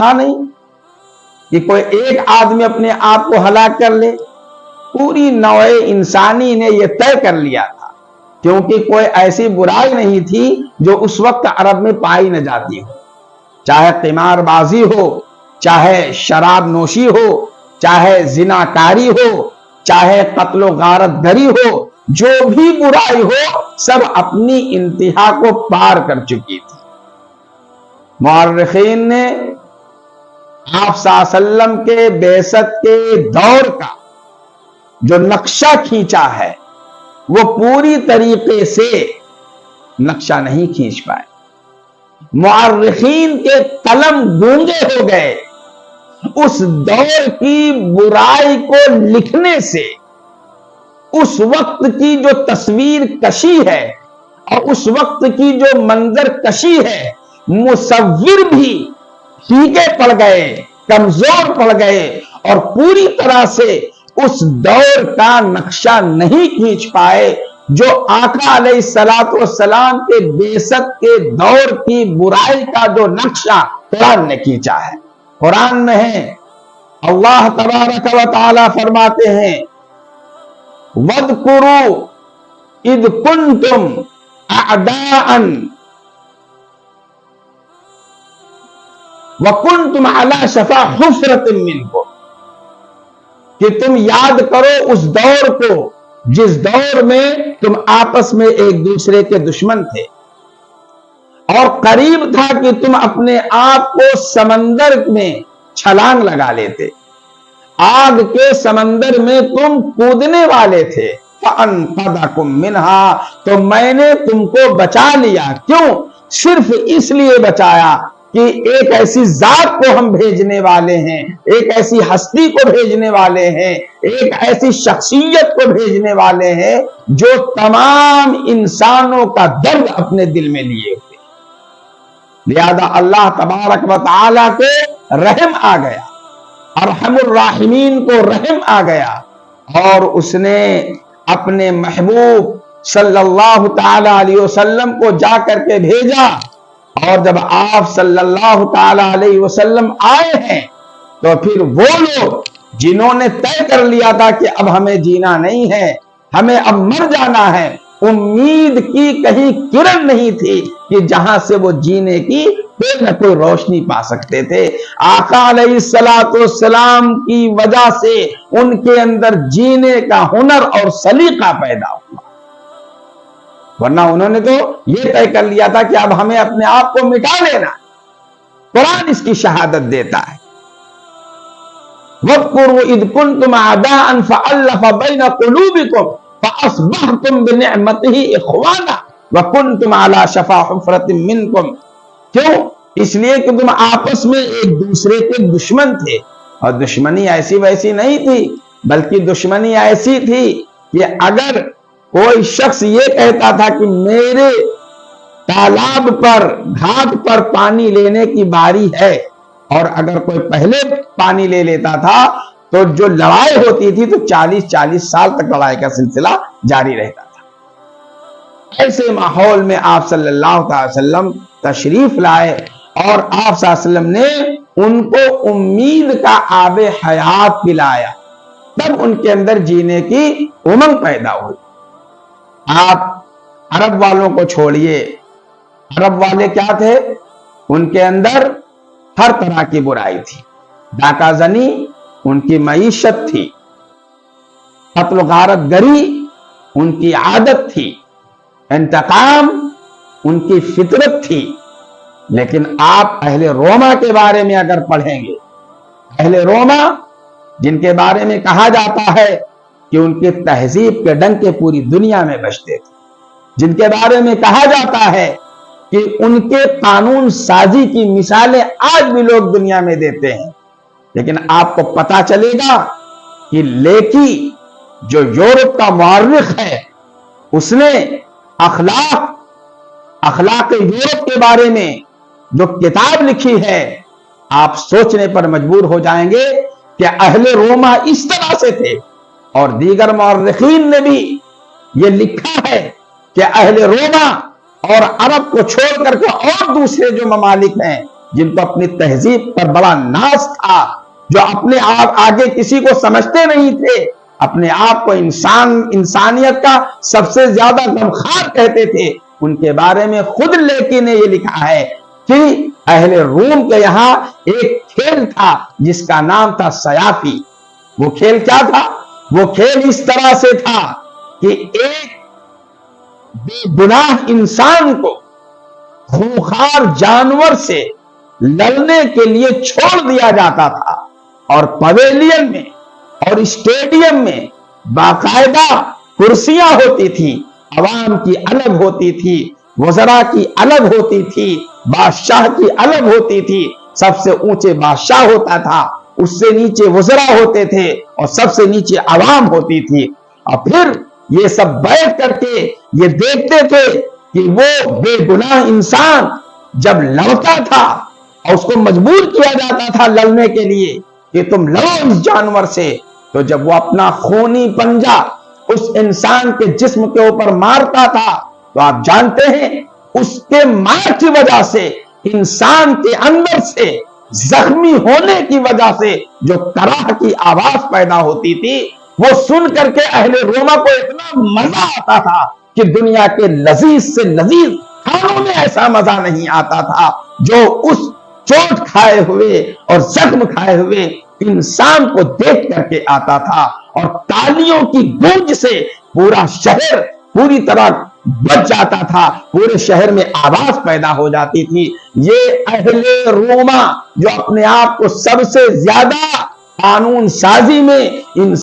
تھا نہیں کہ کوئی ایک آدمی اپنے آپ کو ہلاک کر لے، پوری نوع انسانی نے یہ طے کر لیا تھا، کیونکہ کوئی ایسی برائی نہیں تھی جو اس وقت عرب میں پائی نہ جاتی ہو، چاہے قمار بازی ہو، چاہے شراب نوشی ہو، چاہے زناکاری ہو، چاہے قتل و غارت گری ہو، جو بھی برائی ہو سب اپنی انتہا کو پار کر چکی تھی۔ مورخین نے آپ صلی اللہ علیہ وسلم کے بعثت کے دور کا جو نقشہ کھینچا ہے وہ پوری طریقے سے نقشہ نہیں کھینچ پائے۔ مورخین کے قلم گونگے ہو گئے اس دور کی برائی کو لکھنے سے۔ اس وقت کی جو تصویر کشی ہے اور اس وقت کی جو منظر کشی ہے، مصور بھی پھیکے پڑ گئے، کمزور پڑ گئے اور پوری طرح سے اس دور کا نقشہ نہیں کھینچ پائے جو آقا علیہ الصلوۃ والسلام کے بعثت کے دور کی برائی کا جو نقشہ قرآن نے کھینچا ہے۔ قرآن میں ہے، اللہ تبارک و تعالی فرماتے ہیں وَاذْكُرُوا اِذْ كُنْتُمْ أَعْدَاءً وَكُنْتُمْ عَلَى شَفَا حُفْرَةٍ مِّنْكُمْ، کہ تم یاد کرو اس دور کو جس دور میں تم آپس میں ایک دوسرے کے دشمن تھے اور قریب تھا کہ تم اپنے آپ کو سمندر میں چھلانگ لگا لیتے، آگ کے سمندر میں تم کودنے والے تھے، فَأَنْقَذَكُم مِّنْهَا، تو میں نے تم کو بچا لیا۔ کیوں؟ صرف اس لیے بچایا کہ ایک ایسی ذات کو ہم بھیجنے والے ہیں، ایک ایسی ہستی کو بھیجنے والے ہیں، ایک ایسی شخصیت کو بھیجنے والے ہیں جو تمام انسانوں کا درد اپنے دل میں لیے ہوئے۔ لہذا اللہ تبارک و تعالیٰ کو رحم آ گیا، ارحم الراحمین کو رحم آ گیا اور اس نے اپنے محبوب صلی اللہ تعالی علیہ وسلم کو جا کر کے بھیجا، اور جب آپ صلی اللہ تعالی علیہ وسلم آئے ہیں تو پھر وہ لوگ جنہوں نے طے کر لیا تھا کہ اب ہمیں جینا نہیں ہے، ہمیں اب مر جانا ہے، امید کی کہیں کرن نہیں تھی کہ جہاں سے وہ جینے کی کوئی نہ کوئی روشنی پا سکتے تھے۔ آقا علیہ السلام کی وجہ سے ان کے اندر جینے کا ہنر اور سلیقہ پیدا ہوا، ورنہ انہوں نے تو یہ طے کر لیا تھا کہ اب ہمیں اپنے آپ کو مٹا لینا۔ قرآن اس کی شہادت دیتا ہے وَاذْكُرُوا إِذْ كُنْتُمْ أَعْدَاءً فَأَلَّفَ بَيْنَ قُلُوبِكُمْ فَأَصْبَحْتُمْ بِنِعْمَتِهِ إِخْوَانًا وَكُنْتُمْ عَلَى شَفَا حُفْرَةٍ مِّنْكُمْ۔ کیوں؟ اس لیے کہ تم آپس میں ایک دوسرے کے دشمن تھے، اور دشمنی ایسی ویسی نہیں تھی، بلکہ دشمنی ایسی تھی کہ اگر کوئی شخص یہ کہتا تھا کہ میرے تالاب پر گھاٹ پر پانی لینے کی باری ہے، اور اگر کوئی پہلے پانی لے لیتا تھا تو جو لڑائی ہوتی تھی تو 40 سال تک لڑائی کا سلسلہ جاری رہتا تھا۔ ایسے ماحول میں آپ صلی اللہ علیہ وسلم تشریف لائے اور آپ صلی اللہ علیہ وسلم نے ان کو امید کا آب حیات پلایا، تب ان کے اندر جینے کی امنگ پیدا ہوئی۔ آپ عرب والوں کو چھوڑیے، عرب والے کیا تھے؟ ان کے اندر ہر طرح کی برائی تھی، ڈاکہ زنی ان کی معیشت تھی، قتل و غارت گری ان کی عادت تھی، انتقام ان کی فطرت تھی۔ لیکن آپ اہل روما کے بارے میں اگر پڑھیں گے، اہل روما جن کے بارے میں کہا جاتا ہے کہ ان کے تہذیب کے ڈنکے پوری دنیا میں بجتے تھے، جن کے بارے میں کہا جاتا ہے کہ ان کے قانون سازی کی مثالیں آج بھی لوگ دنیا میں دیتے ہیں، لیکن آپ کو پتا چلے گا کہ لیکی جو یورپ کا مورخ ہے، اس نے اخلاق یورپ کے بارے میں جو کتاب لکھی ہے، آپ سوچنے پر مجبور ہو جائیں گے کہ اہل روما اس طرح سے تھے۔ اور دیگر مورخین نے بھی یہ لکھا ہے کہ اہل روما اور عرب کو چھوڑ کر کے اور دوسرے جو ممالک ہیں جن کو اپنی تہذیب پر بڑا ناز تھا، جو اپنے آپ آگے کسی کو سمجھتے نہیں تھے، اپنے آپ کو انسانیت کا سب سے زیادہ غمخوار کہتے تھے، ان کے بارے میں خود لیکی نے یہ لکھا ہے کہ اہل روم کے یہاں ایک کھیل تھا جس کا نام تھا سیافی۔ وہ کھیل کیا تھا؟ وہ کھیل اس طرح سے تھا کہ ایک بے گناہ انسان کو خونخوار جانور سے لڑنے کے لیے چھوڑ دیا جاتا تھا، اور پویلین میں اور اسٹیڈیم میں باقاعدہ کرسیاں ہوتی تھی، عوام کی الگ ہوتی تھی، وزراء کی الگ ہوتی تھی، بادشاہ کی الگ ہوتی تھی۔ سب سے اونچے بادشاہ ہوتا تھا، اس سے نیچے وزراء ہوتے تھے، اور سب سے نیچے عوام ہوتی تھی۔ اور پھر یہ سب بیٹھ کر کے یہ دیکھتے تھے کہ وہ بے گناہ انسان جب لڑتا تھا اور اس کو مجبور کیا جاتا تھا لڑنے کے لیے کہ تم لڑو اس جانور سے، تو جب وہ اپنا خونی پنجہ اس انسان کے جسم کے اوپر مارتا تھا تو آپ جانتے ہیں اس کے مار کی وجہ سے انسان کے اندر سے زخمی ہونے کی وجہ سے جو کراہ کی آواز پیدا ہوتی تھی، وہ سن کر کے اہل روما کو اتنا مزہ آتا تھا کہ دنیا کے لذیذ سے لذیذ کھانوں میں ایسا مزہ نہیں آتا تھا جو اس چوٹ کھائے ہوئے اور زخم کھائے ہوئے انسان کو دیکھ کر کے آتا تھا۔ اور تالیوں کی گونج سے پورا شہر پوری طرح بچ جاتا تھا، پورے شہر میں آواز پیدا ہو جاتی تھی۔ یہ اہل روما جو اپنے آپ کو سب سے زیادہ قانون سازی میں